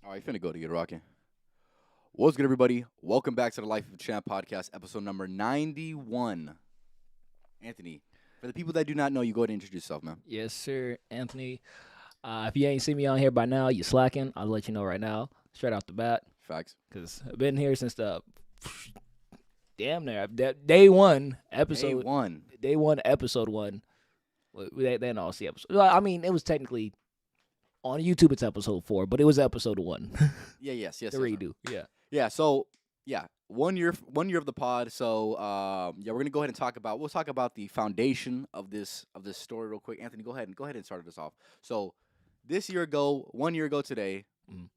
All right, finna go to get rocking. What's good, everybody? Welcome back to the Life of a Champ podcast, episode number 91. Anthony, for the people that do not know you, go ahead and introduce yourself, man. Yes, sir, Anthony. If you ain't seen me on here by now, you slacking. I'll let you know right now, straight off the bat, Facts. because I've been here since the damn near day one Day episode. one. Day one, episode one. They didn't all see episode. Well, I mean, it was technically on YouTube. It's episode 4, but it was episode 1. Yes. The redo. Yeah. Yeah, so, 1 year of the pod. So, we're gonna go ahead and we'll talk about the foundation of this story real quick. Anthony, go ahead and start this off. So, 1 year ago today, Mhm.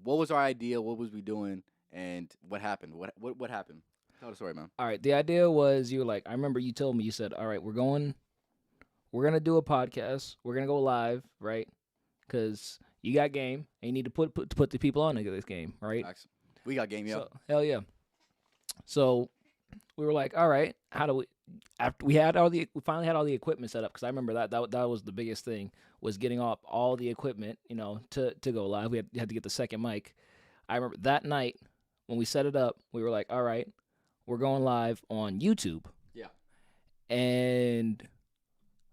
what was our idea? What was we doing? And what happened? What happened? Tell the story, man. All right. The idea was you were like, I remember you told me, you said, all right, we're gonna do a podcast. We're gonna go live, right? Because you got game, and you need to put the people on to get this game, right? Facts. We got game, yeah. So, hell yeah. So we were like, all right, how do we? After we finally had all the equipment set up, because I remember that was the biggest thing, was getting up all the equipment, to go live. We had to get the second mic. I remember that night when we set it up, we were like, all right, we're going live on YouTube. Yeah. And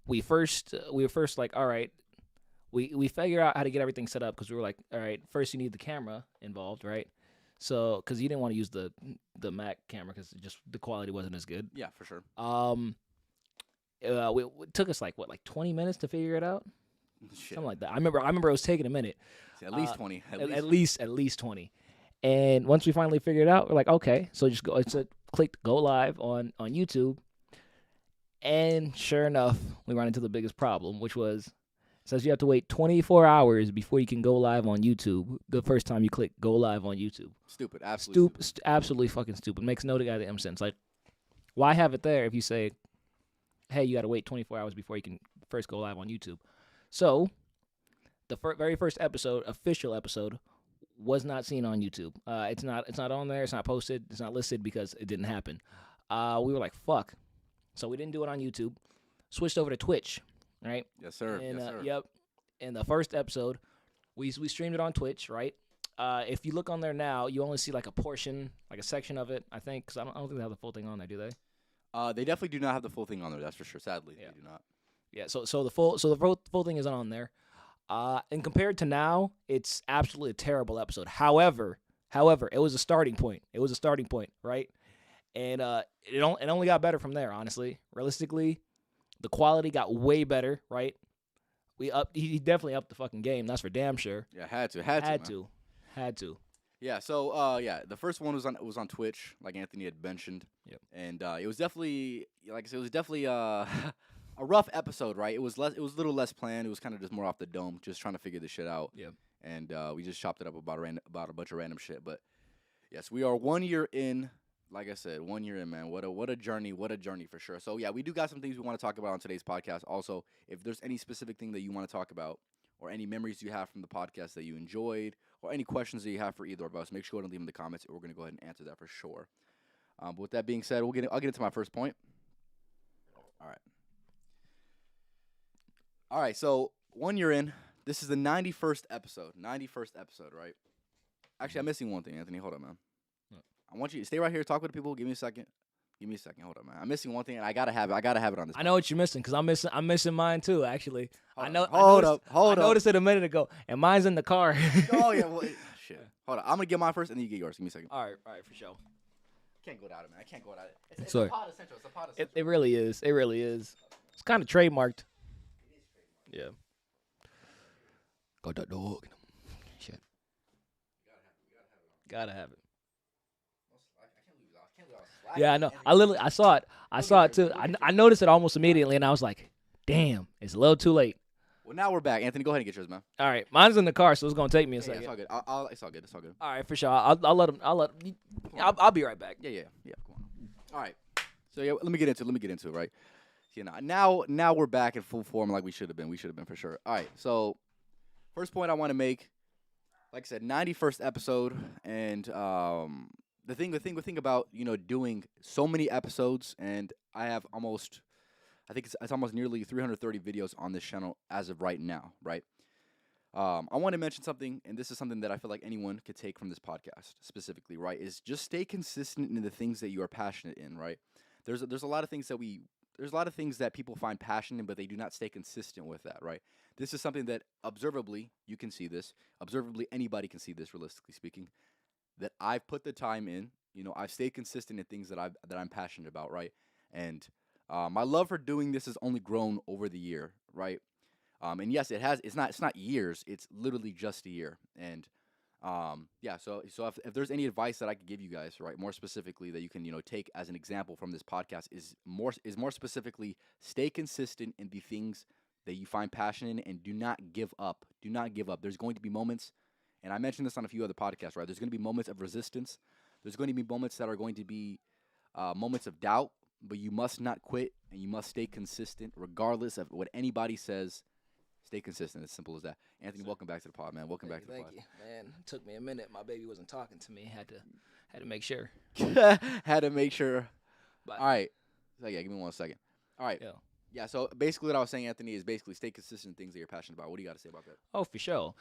we were first like, all right, we figure out how to get everything set up, because we were like, all right, first you need the camera involved, right? So, because you didn't want to use the Mac camera, because just the quality wasn't as good. Yeah, for sure. It took us like 20 minutes to figure it out, Shit. something like that. I remember it was taking a minute, At least 20. at least 20. And once we finally figured it out, we're like, okay, so just go. Clicked go live on YouTube, and sure enough, we ran into the biggest problem, which was, it says you have to wait 24 hours before you can go live on YouTube. The first time you click go live on YouTube. Stupid. Absolutely stupid. Absolutely fucking stupid. Makes no goddamn sense. Like, why have it there if you say, hey, you got to wait 24 hours before you can first go live on YouTube? So, the very first episode, official episode, was not seen on YouTube. It's not on there. It's not posted. It's not listed because it didn't happen. We were like, fuck. So we didn't do it on YouTube. Switched over to Twitch, right? Yes, sir. And, yes, sir. Yep. In the first episode, we streamed it on Twitch, right? If you look on there now, you only see like a portion, like a section of it, I think, because I don't think they have the full thing on there, do they? They definitely do not have the full thing on there. That's for sure. Sadly, Yeah. they do not. Yeah. So the full thing isn't on there. And compared to now, it's absolutely a terrible episode. However, it was a starting point. Right? And it only got better from there. Honestly, realistically, the quality got way better. Right? He definitely upped the fucking game. That's for damn sure. Yeah, had to. Had to. Yeah. So, the first one was on Twitch, like Anthony had mentioned. Yep. And it was definitely, like I said, it was definitely a rough episode, right? It was a little less planned. It was kind of just more off the dome, just trying to figure this shit out. Yep. And we just chopped it up about a bunch of random shit. But yes, we are 1 year in. Like I said, 1 year in, man. What a journey for sure. So yeah, we do got some things we want to talk about on today's podcast. Also, if there's any specific thing that you want to talk about, or any memories you have from the podcast that you enjoyed, or any questions that you have for either of us, make sure to leave them in the comments. We're gonna go ahead and answer that for sure. But with that being said, I'll get into my first point. All right. So 1 year in, this is the 91st episode. 91st episode, right? Actually, I'm missing one thing, Anthony. Hold on, man. What? I want you to stay right here, talk with the people. Give me a second. Hold on, man. I'm missing one thing, and I gotta have it on this. I know what you're missing, because I'm missing mine too. Actually, Hold up. I noticed it a minute ago, and mine's in the car. Oh yeah, well, shit. Hold on. I'm gonna get mine first, and then you get yours. Give me a second. All right, for sure. Can't go without it, man. I can't go without it. It's Sorry. a pod essential. It's a pod essential. It really is. It really is. It's kind of trademarked. Yeah. Got that dog. Shit. Gotta have it. Yeah, I know. I saw it. I saw it too. I noticed it almost immediately, and I was like, "Damn, it's a little too late." Well, now we're back. Anthony, go ahead and get yours, man. All right, mine's in the car, so it's gonna take me a Yeah, second. it's all good. It's all good. It's all good. All right, for sure. I'll let him. I'll be right back. Yeah. Come on. All right. So yeah, let me get into it. Right. Now we're back in full form like we should have been. We should have been for sure. All right. So first point I want to make, like I said, 91st episode, and the thing about doing so many episodes, and I have I think it's almost nearly 330 videos on this channel as of right now, right? I want to mention something, and this is something that I feel like anyone could take from this podcast specifically, right? Is just stay consistent in the things that you are passionate in, right? There's a lot of things that there's a lot of things that people find passion in, but they do not stay consistent with that, right? This is something that observably you can see this. Observably, anybody can see this, realistically speaking. That I've put the time in. I've stayed consistent in things that I'm passionate about, right? And my love for doing this has only grown over the year, right? And yes, it has. It's not years. It's literally just a year. And yeah. So if there's any advice that I could give you guys, right, more specifically that you can take as an example from this podcast is more specifically stay consistent in the things that you find passion in and do not give up. Do not give up. There's going to be moments, and I mentioned this on a few other podcasts, right? There's going to be moments of resistance. There's going to be moments that are going to be moments of doubt, but you must not quit and you must stay consistent regardless of what anybody says. Stay consistent. As simple as that. Anthony, welcome back to the pod, man. Welcome back to the pod. Thank you, man. It took me a minute. My baby wasn't talking to me. Had to make sure. Had to make sure. But, all right. So yeah, give me 1 second. All right. Yeah. Yeah. So basically, what I was saying, Anthony, is basically stay consistent in things that you're passionate about. What do you got to say about that? Oh, for sure.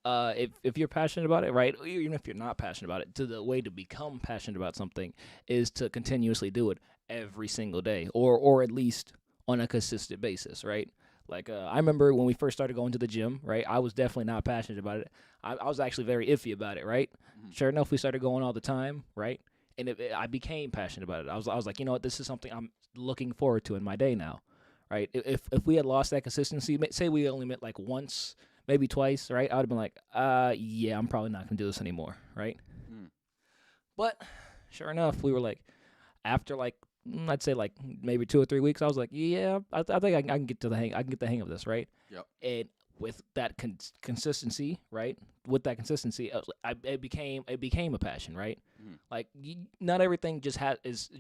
If you're passionate about it, right, even if you're not passionate about it, the way to become passionate about something is to continuously do it every single day, or at least on a consistent basis, right? Like, I remember when we first started going to the gym, right? I was definitely not passionate about it. I was actually very iffy about it, right? Mm-hmm. Sure enough, we started going all the time, right? And I became passionate about it. I was like, you know what? This is something I'm looking forward to in my day now, right? If we had lost that consistency, say we only met like once, maybe twice, right? I would have been like, yeah, I'm probably not going to do this anymore, right? Mm. But sure enough, we were like, after like, I'd say like maybe 2 or 3 weeks, I was like, yeah, I think I can get the hang of this, right? Yep. And with that consistency, right? With that consistency, it became a passion, right? Mm. Like not everything just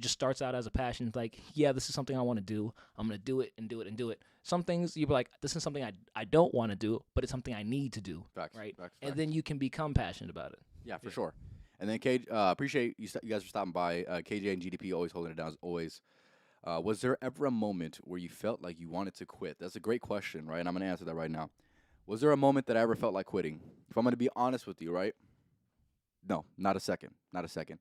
starts out as a passion. It's like, yeah, this is something I want to do. I'm gonna do it and do it and do it. Some things you're like, this is something I don't want to do, but it's something I need to do, facts, right? Facts. And then you can become passionate about it. Yeah, for sure. And then, appreciate you guys for stopping by. KJ and GDP always holding it down as always. Was there ever a moment where you felt like you wanted to quit? That's a great question, right? And I'm going to answer that right now. Was there a moment that I ever felt like quitting? If I'm going to be honest with you, right? No, not a second. Not a second.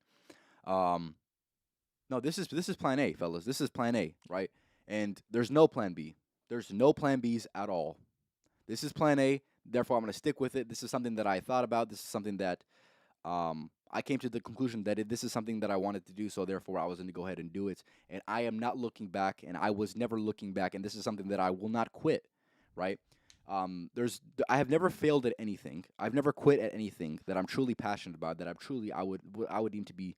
No, this is plan A, fellas. This is plan A, right? And there's no plan B. There's no plan Bs at all. This is plan A. Therefore, I'm going to stick with it. This is something that I thought about. This is something that I came to the conclusion that this is something that I wanted to do, so therefore I was going to go ahead and do it. And I am not looking back, and I was never looking back, and this is something that I will not quit, right? I have never failed at anything. I've never quit at anything that I'm truly passionate about, that I would deem to be,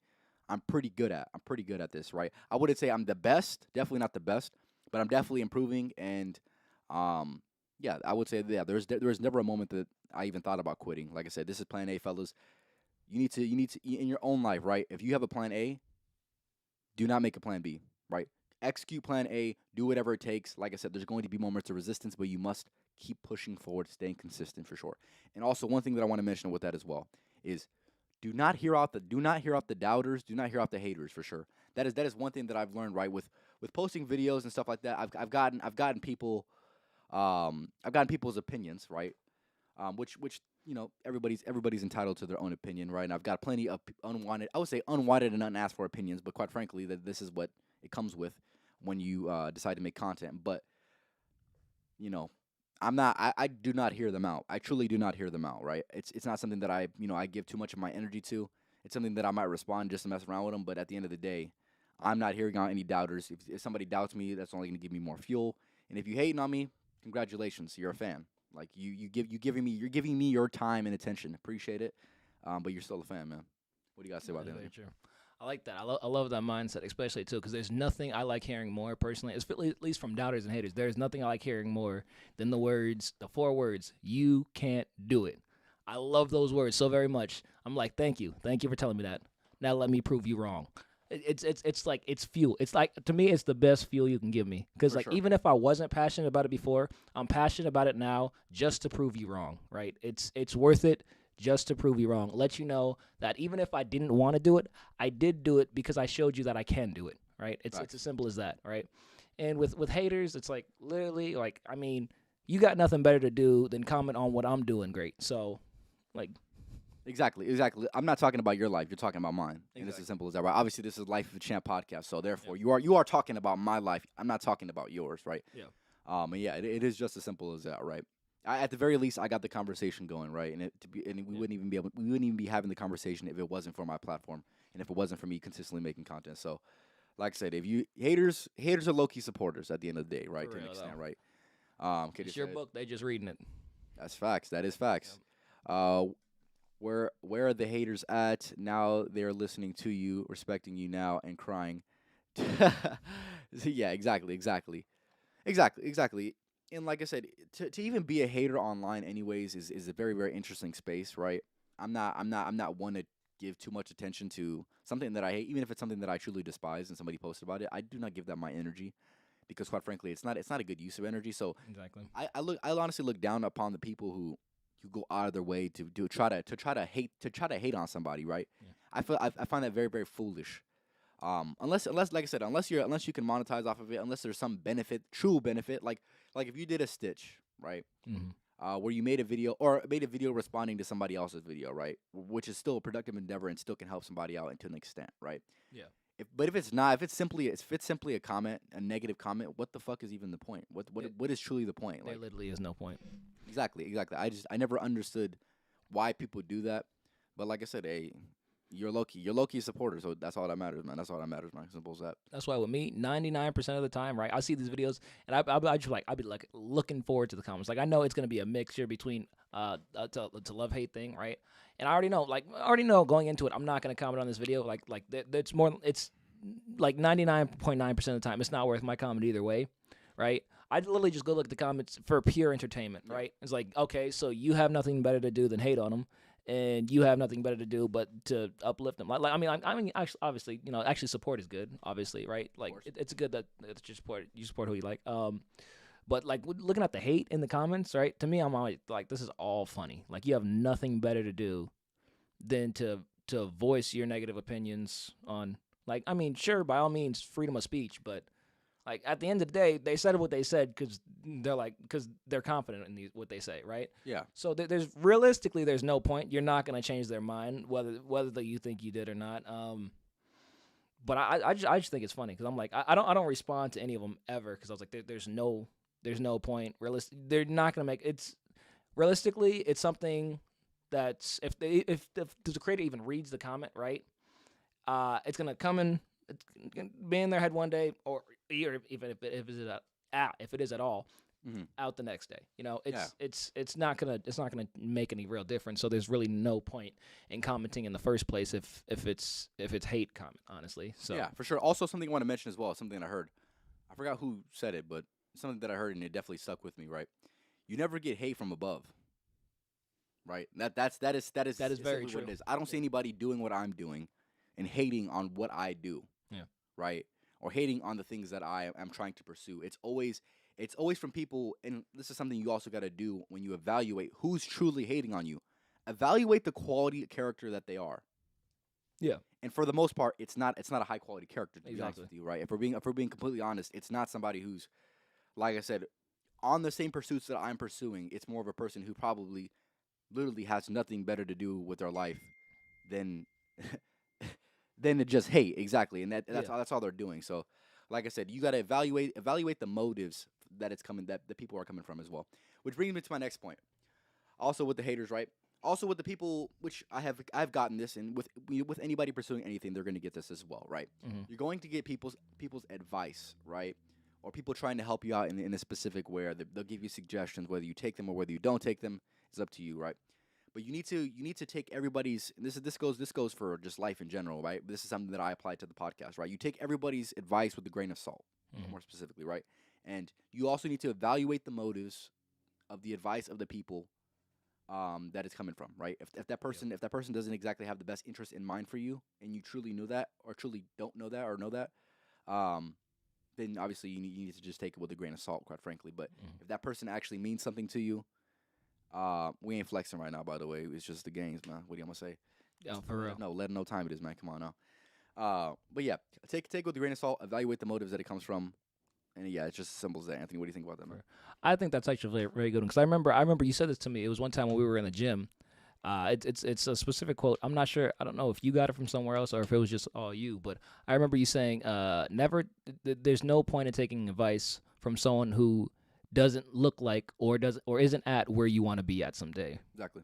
I'm pretty good at. I'm pretty good at this, right? I wouldn't say I'm the best, definitely not the best, but I'm definitely improving, and yeah, I would say, yeah, there's never a moment that I even thought about quitting. Like I said, this is plan A, fellas. You need to in your own life, right? If you have a plan A, do not make a plan B, right? Execute plan A, do whatever it takes. Like I said, there's going to be moments of resistance, but you must keep pushing forward, staying consistent for sure. And also, one thing that I want to mention with that as well is do not hear out the doubters, do not hear out the haters for sure. That is one thing that I've learned, right? With posting videos and stuff like that, I've gotten people I've gotten people's opinions, right? Which everybody's entitled to their own opinion, right? And I've got plenty of unwanted and unasked for opinions, but quite frankly, that this is what it comes with when you decide to make content. But I do not hear them out. I truly do not hear them out, right? It's not something that I give too much of my energy to. It's something that I might respond just to mess around with them, but at the end of the day, I'm not hearing out any doubters. If somebody doubts me, that's only going to give me more fuel. And if you hating on me, congratulations, you're a fan. Like you're giving me your time and attention. Appreciate it, but you're still a fan, man. What do you guys say about that? Very true. I like that. I love that mindset, especially too, because there's nothing I like hearing more personally, at least from doubters and haters. There's nothing I like hearing more than the 4 words, "You can't do it." I love those words so very much. I'm like, thank you for telling me that. Now let me prove you wrong. It's like it's fuel. It's like, to me, it's the best fuel you can give me. Because like, even if I wasn't passionate about it before, I'm passionate about it now just to prove you wrong, right? It's worth it just to prove you wrong. Let you know that even if I didn't want to do it, I did do it because I showed you that I can do it, right? It's as simple as that, right? And with haters, it's like literally like, I mean, you got nothing better to do than comment on what I'm doing great. So, like, Exactly. I'm not talking about your life. You're talking about mine, and it's Exactly. as simple as that, right? Obviously, this is Life of a Champ podcast, so therefore, you are talking about my life. I'm not talking about yours, right? Yeah. And yeah, it is just as simple as that, right? At the very least, I got the conversation going, right? And we wouldn't even be having the conversation if it wasn't for my platform and if it wasn't for me consistently making content. So, like I said, if you haters are low key supporters at the end of the day, right? For To an real, extent, though. right? It's your book. They just reading it. That's facts. That is facts. Uh, where are the haters at now? They're listening to you, respecting you now, and crying. Yeah, exactly. And like I said, to even be a hater online, anyways, is a very very interesting space, right? I'm not one to give too much attention to something that I hate, even if it's something that I truly despise, and somebody posts about it. I do not give that my energy because, quite frankly, it's not a good use of energy. So Exactly. I honestly look down upon the people who go out of their way to try to hate on somebody, right? Yeah. I find that very very foolish. Unless like I said, unless you can monetize off of it, unless there's some benefit, true benefit, like if you did a stitch, right? Mm-hmm. Where you made a video responding to somebody else's video, right? Which is still a productive endeavor and still can help somebody out to an extent, right? Yeah. But if it's not, if it's simply a comment, a negative comment, what the fuck is even the point? What is truly the point? There Like literally is no point. exactly. I never understood why people do that. But like I said, hey, you're low key supporter, so that's all that matters, man. That's all that matters, man. Simple as that. That's why with me, 99% of the time, right? I see these videos, and I just I'd be like looking forward to the comments. Like I know it's gonna be a mixture between to love hate thing, right? And I already know going into it, I'm not gonna comment on this video. That's more. It's like 99.9% of the time, it's not worth my comment either way, right? I literally just go look at the comments for pure entertainment, Yeah. right? It's like, okay, so you have nothing better to do than hate on them, and you have nothing better to do but to uplift them. Actually, obviously, actually support is good, obviously, right? Like it's good that you support who you like. But like looking at the hate in the comments, right? To me, I'm always like, this is all funny. Like you have nothing better to do than to voice your negative opinions on. Like, I mean, sure, by all means, freedom of speech, but like at the end of the day, they said what they said because they're confident in what they say, right? Yeah. So there's realistically there's no point. You're not gonna change their mind whether you think you did or not. But I just think it's funny because I'm like I don't respond to any of them ever because I was like there's no point. They're not gonna make it's realistically it's something that's if the creator even reads the comment right, it's gonna come in. It's gonna be in their head one day, or even if it is at all, Mm-hmm. out the next day. Yeah. It's not gonna make any real difference. So there's really no point in commenting in the first place if it's hate comment, honestly. So Yeah, for sure. Also, something I want to mention as well. Something I heard. I forgot who said it, but something that I heard and it definitely stuck with me. Right. You never get hate from above. Right. That is very simply true. what it is. I don't see anybody doing what I'm doing and hating on what I do. Yeah. Right. Or hating on the things that I am trying to pursue. It's always from people, and this is something you also got to do when you evaluate who's truly hating on you. Evaluate the quality of character that they are. Yeah. And for the most part, it's not a high quality character, to be honest Exactly. with you, right? If we're being completely honest, it's not somebody who's, like I said, on the same pursuits that I'm pursuing. It's more of a person who probably literally has nothing better to do with their life than than to just hate. Exactly. And that's all they're doing. So like I said, you got to evaluate the motives that it's coming that the people are coming from as well. Which brings me to my next point. Also with the haters, right? Also with the people, which I've gotten this, and with anybody pursuing anything, they're going to get this as well, right? Mm-hmm. You're going to get people's advice, right? Or people trying to help you out in a specific way. They'll give you suggestions, whether you take them or whether you don't take them. It's up to you, right? But you need to take everybody's. And this goes for just life in general, right? This is something that I apply to the podcast, right? You take everybody's advice with a grain of salt, more specifically, right? And you also need to evaluate the motives of the advice of the people that it's coming from, right? If that person doesn't exactly have the best interest in mind for you, and you truly know that, or truly don't know that, or know that, then obviously you need to just take it with a grain of salt, quite frankly. But if that person actually means something to you, we ain't flexing right now, by the way. It's just the games, man. What do you want to say? Yeah, for real. No, let them know time it is, man. Come on now. But yeah, take it with a grain of salt. Evaluate the motives that it comes from, And yeah, it's just as simple as that. Anthony, what do you think about that, man? I think that's actually very, very good because I remember you said this to me. It was one time when we were in the gym. It's a specific quote. I'm not sure. I don't know if you got it from somewhere else or if it was just all you. But I remember you saying, "Never. There's no point in taking advice from someone who doesn't look like or isn't at where you want to be at someday." Exactly.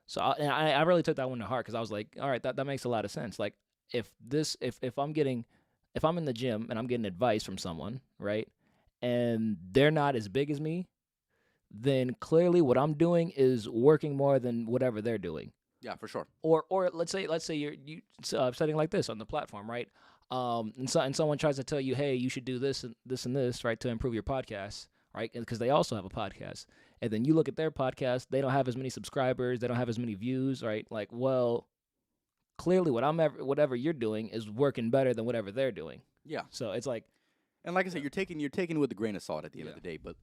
So I really took that one to heart because I was like, all right, that makes a lot of sense. Like if I'm in the gym and I'm getting advice from someone, right, and they're not as big as me, then clearly what I'm doing is working more than whatever they're doing. Yeah, for sure. Or let's say you setting like this on the platform, right? And someone tries to tell you, hey, you should do this and this, right, to improve your podcast, right? Because they also have a podcast, and then you look at their podcast, they don't have as many subscribers, they don't have as many views, right? Like, well, clearly whatever you're doing is working better than whatever they're doing. Yeah. So it's like, and like I said, you're taking it with a grain of salt at the end Yeah. of the day, but.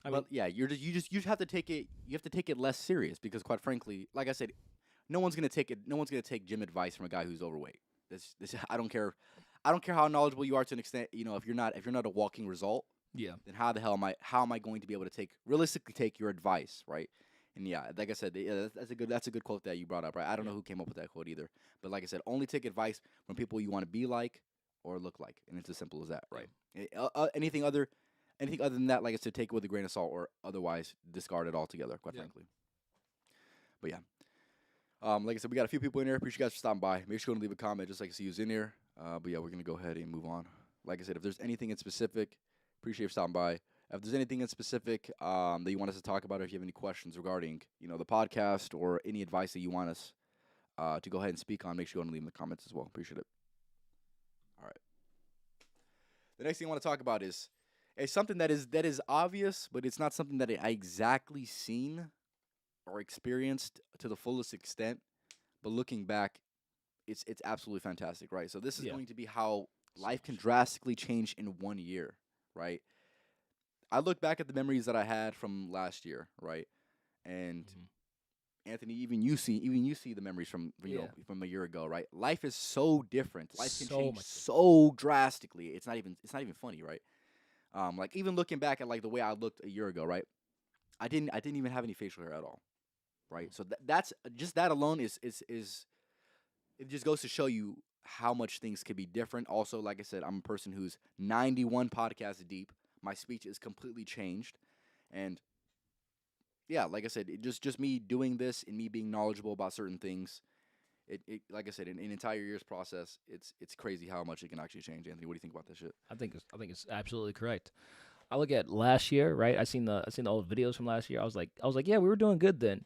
I mean, Yeah, you just have to take it. You have to take it less serious because, quite frankly, like I said, no one's gonna take gym advice from a guy who's overweight. This I don't care. I don't care how knowledgeable you are to an extent. You know, if you're not a walking result, yeah, then how am I going to be able to realistically take your advice, right? And yeah, like I said, that's a good quote that you brought up, right? I don't know who came up with that quote either, but like I said, only take advice from people you want to be like or look like, and it's as simple as that, right? Anything other than that, like I said, take it with a grain of salt or otherwise discard it altogether, quite frankly. But yeah. Like I said, we got a few people in here. Appreciate you guys for stopping by. Make sure to leave a comment just like I see who's in here. But yeah, we're going to go ahead and move on. Like I said, if there's anything in specific, appreciate you stopping by. If there's anything in specific that you want us to talk about, or if you have any questions regarding, the podcast or any advice that you want us to go ahead and speak on, make sure you go and leave in the comments as well. Appreciate it. All right. The next thing I want to talk about is something that is obvious, but it's not something that I exactly seen or experienced to the fullest extent. But looking back, it's absolutely fantastic, right? So this is going to be how life can drastically change in 1 year, right? I look back at the memories that I had from last year, right? And Anthony, even you see the memories from from a year ago, right? Life is so different. Life can change so drastically. It's not even funny, right? Like even looking back at like the way I looked a year ago, right? I didn't even have any facial hair at all, right? So that's just that alone is it just goes to show you how much things could be different. Also, like I said, I'm a person who's 91 podcasts deep. My speech is completely changed, and yeah, like I said, just me doing this and me being knowledgeable about certain things. It like I said, in an entire year's process, it's crazy how much it can actually change. Anthony, what do you think about this shit? I think it's absolutely correct. I look at last year, right? I seen the old videos from last year. I was like, yeah, we were doing good then,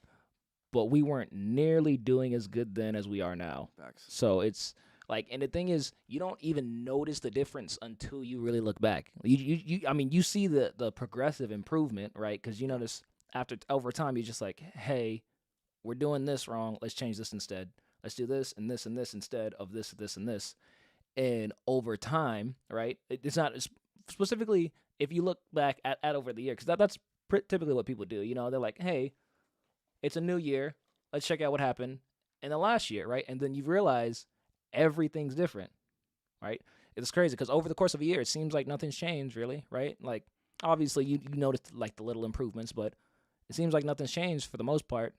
but we weren't nearly doing as good then as we are now. Facts. So it's like, and the thing is, you don't even notice the difference until you really look back. You see the progressive improvement, right? Because you notice over time, you're just like, hey, we're doing this wrong. Let's change this instead. Let's do this and this and this instead of this, this, and this. And over time, right, it's not specifically if you look back at over the year, because that's typically what people do. They're like, hey, it's a new year. Let's check out what happened in the last year, right? And then you realize everything's different, right? It's crazy because over the course of a year, it seems like nothing's changed really, right? Like, obviously, you notice like the little improvements, but it seems like nothing's changed for the most part.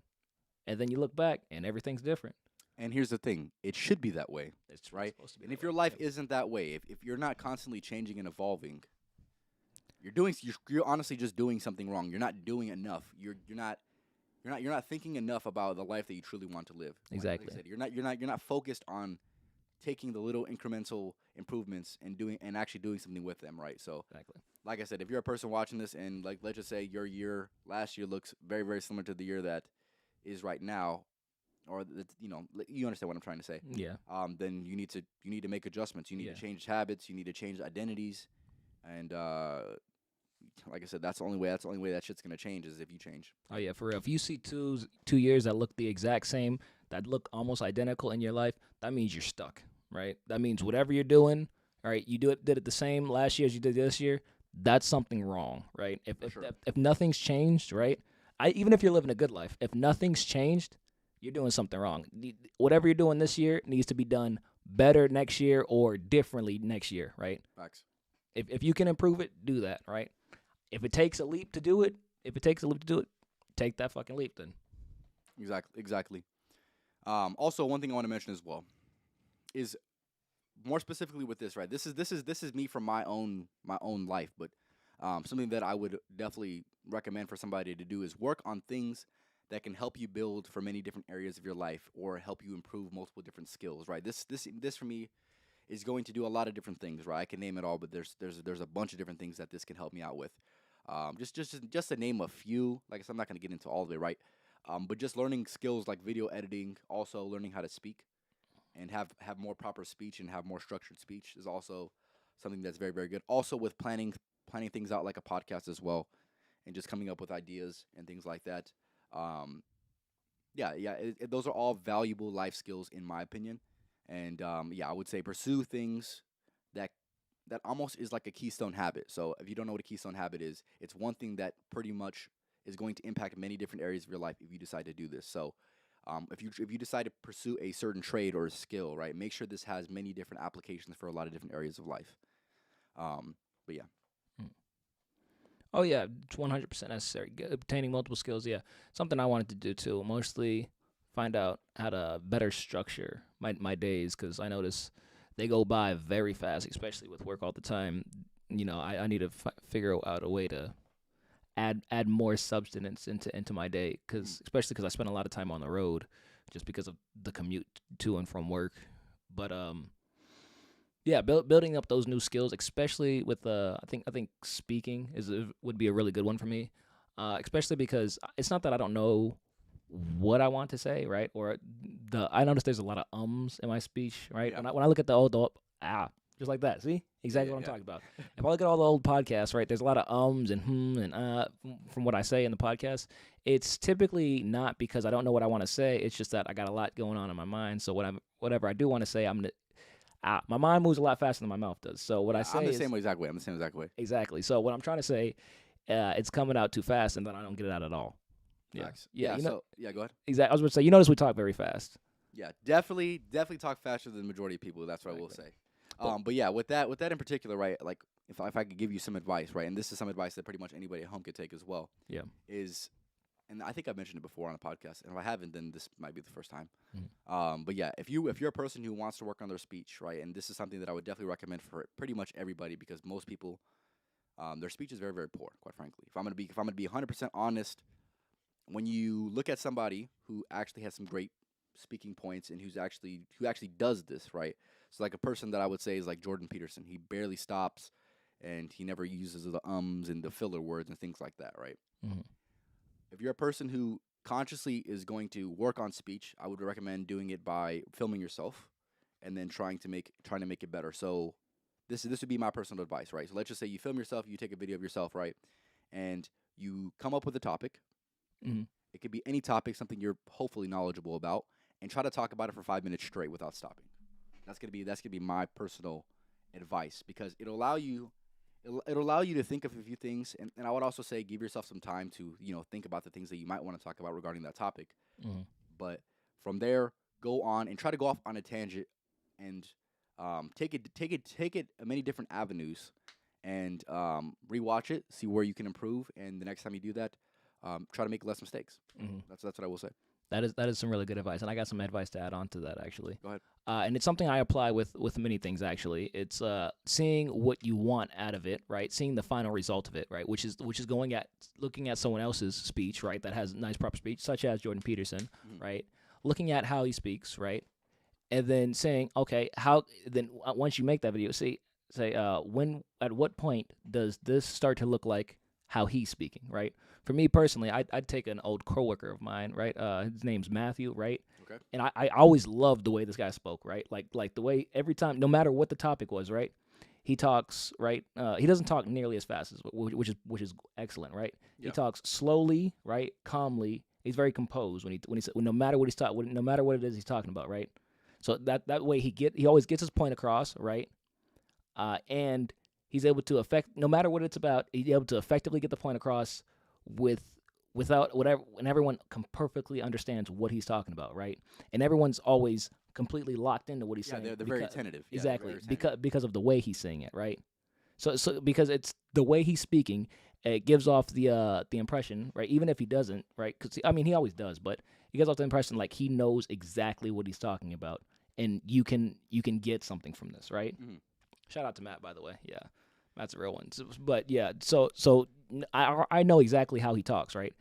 And then you look back and everything's different. And here's the thing. It should be that way, right? And if your life isn't that way, if you're not constantly changing and evolving, you're honestly just doing something wrong. You're not doing enough. You're not thinking enough about the life that you truly want to live. Exactly. Like I said, you're not focused on taking the little incremental improvements and actually doing something with them, right? So, Exactly. Like I said, if you're a person watching this and like let's just say your year last year looks very, very similar to the year that is right now, or you understand what I'm trying to say. Yeah. Then you need to make adjustments. You need to change habits. You need to change identities, and like I said, that's the only way that shit's gonna change is if you change. Oh yeah, for real. If you see two years that look the exact same, that look almost identical in your life, that means you're stuck, right? That means whatever you're doing, all right, you did it the same last year as you did this year. That's something wrong, right? If nothing's changed, right? Even if you're living a good life, if nothing's changed, you're doing something wrong. Whatever you're doing this year needs to be done better next year or differently next year, right? Facts. If you can improve it, do that, right? If it takes a leap to do it, take that fucking leap then. Exactly. Also, one thing I want to mention as well is more specifically with this, right? This is me from my own life, but something that I would definitely recommend for somebody to do is work on things that can help you build for many different areas of your life or help you improve multiple different skills, right? This for me is going to do a lot of different things, right? I can name it all, but there's a bunch of different things that this can help me out with. Just to name a few, like I said, I'm not going to get into all of it, right? But just learning skills like video editing, also learning how to speak and have more proper speech and have more structured speech is also something that's very, very good. Also with planning things out like a podcast as well, and just coming up with ideas and things like that. Those are all valuable life skills in my opinion. And I would say pursue things that almost is like a keystone habit. So if you don't know what a keystone habit is, it's one thing that pretty much is going to impact many different areas of your life if you decide to do this. So if you decide to pursue a certain trade or a skill, right, make sure this has many different applications for a lot of different areas of life. But yeah. Oh yeah, it's 100% necessary. Obtaining multiple skills, yeah, something I wanted to do too. Mostly find out how to better structure my days, because I notice they go by very fast, especially with work all the time. You know, I need to figure out a way to add more substance into my day, especially because I spend a lot of time on the road just because of the commute to and from work. But building up those new skills, especially with I think speaking would be a really good one for me, especially because it's not that I don't know what I want to say, right? Or I notice there's a lot of ums in my speech, right? Yeah. When I look at the old just like that, see exactly what I'm talking about. If I look at all the old podcasts, right, there's a lot of ums and and from what I say in the podcast. It's typically not because I don't know what I want to say. It's just that I got a lot going on in my mind. So whatever I do want to say, my mind moves a lot faster than my mouth does. So what I say I'm the same exact way. Exactly. So what I'm trying to say, it's coming out too fast, and then I don't get it out at all. Yeah. Facts. Yeah. Go ahead. Exactly. I was going to say, you notice we talk very fast. Yeah, definitely talk faster than the majority of people. That's what I will say. But yeah, with that in particular, right? Like, if I could give you some advice, right, and this is some advice that pretty much anybody at home could take as well. Yeah. And I think I've mentioned it before on the podcast, and if I haven't, then this might be the first time. Mm-hmm. But yeah, if you're a person who wants to work on their speech, right, and this is something that I would definitely recommend for pretty much everybody, because most people, their speech is very, very poor, quite frankly. If I'm gonna be 100% honest, when you look at somebody who actually has some great speaking points and who actually does this, right? So like a person that I would say is like Jordan Peterson. He barely stops, and he never uses the ums and the filler words and things like that, right? Mm-hmm. If you're a person who consciously is going to work on speech, I would recommend doing it by filming yourself and then trying to make it better. So this would be my personal advice, right? So let's just say you film yourself, you take a video of yourself, right? And you come up with a topic. Mm-hmm. It could be any topic, something you're hopefully knowledgeable about, and try to talk about it for 5 minutes straight without stopping. That's gonna be my personal advice, because it'll allow you to think of a few things, and I would also say give yourself some time to think about the things that you might want to talk about regarding that topic. Mm-hmm. But from there, go on and try to go off on a tangent and take it many different avenues, and rewatch it, see where you can improve, and the next time you do that, try to make less mistakes. Mm-hmm. That's what I will say. That is some really good advice, and I got some advice to add on to that, actually. Go ahead. And it's something I apply with many things, actually. It's seeing what you want out of it, right? Seeing the final result of it, right? Which is looking at someone else's speech, right? That has nice proper speech, such as Jordan Peterson, right? Looking at how he speaks, right? And then saying, okay, once you make that video, say at what point does this start to look like how he's speaking, right? For me personally, I'd take an old coworker of mine, right? His name's Matthew, right? Okay. And I always loved the way this guy spoke, right? Like the way every time, no matter what the topic was, right? He talks, right? He doesn't talk nearly as fast as which is excellent, right? Yeah. He talks slowly, right? Calmly. He's very composed when no matter what no matter what it is he's talking about, right? So that way he always gets his point across, right? And he's able to no matter what it's about, he's able to effectively get the point across without whatever, and everyone perfectly understands what he's talking about, right? And everyone's always completely locked into what he's saying. They're very attentive. Exactly, very attentive. because of the way he's saying it, right? So because it's the way he's speaking, it gives off the impression, right? Even if he doesn't, right? Because I mean, he always does, but he gives off the impression like he knows exactly what he's talking about, and you can get something from this, right? Mhm. Shout out to Matt, by the way. Yeah, Matt's a real one. But yeah, so I know exactly how he talks, right?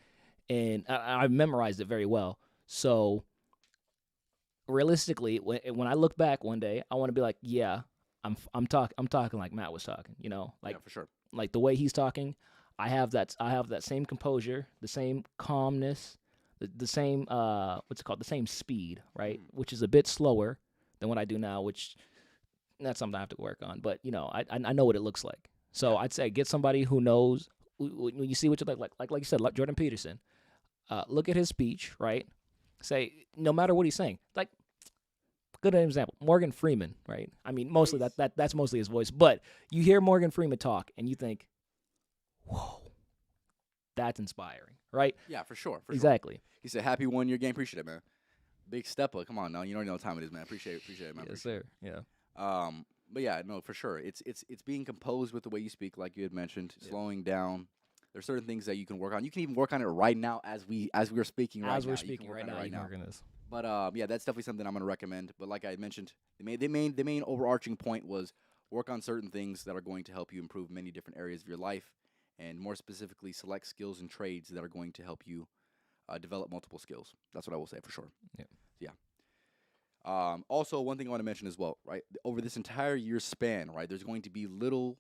And I've memorized it very well. So realistically, when I look back one day, I want to be like, yeah, I'm talking like Matt was talking, like Yeah, for sure. like the way he's talking. I have that same composure, the same calmness, the same what's it called, the same speed, right? Which is a bit slower than what I do now, which that's something I have to work on. But I know what it looks like. So I'd say get somebody who knows. When you see what you like you said, like Jordan Peterson. Look at his speech, right? Say no matter what he's saying, like good example, Morgan Freeman, right? I mean, mostly that's mostly his voice, but you hear Morgan Freeman talk and you think, whoa, that's inspiring, right? Yeah, for sure. Exactly. He said, "Happy 1 year game. Appreciate it, man. Big step up. Come on now. You already know what time it is, man. Appreciate it, man. Yes, sir. Yeah. But yeah, no, for sure. It's being composed with the way you speak, like you had mentioned, slowing down. There's certain things that you can work on. You can even work on it right now as we're speaking right now. As we're You can speaking work right on it now, you can now. work on this. But yeah, that's definitely something I'm gonna recommend. But like I mentioned, the main overarching point was work on certain things that are going to help you improve many different areas of your life, and more specifically, select skills and trades that are going to help you develop multiple skills. That's what I will say for sure. Yeah. Yeah. Also, one thing I want to mention as well, right? Over this entire year span, right, there's going to be little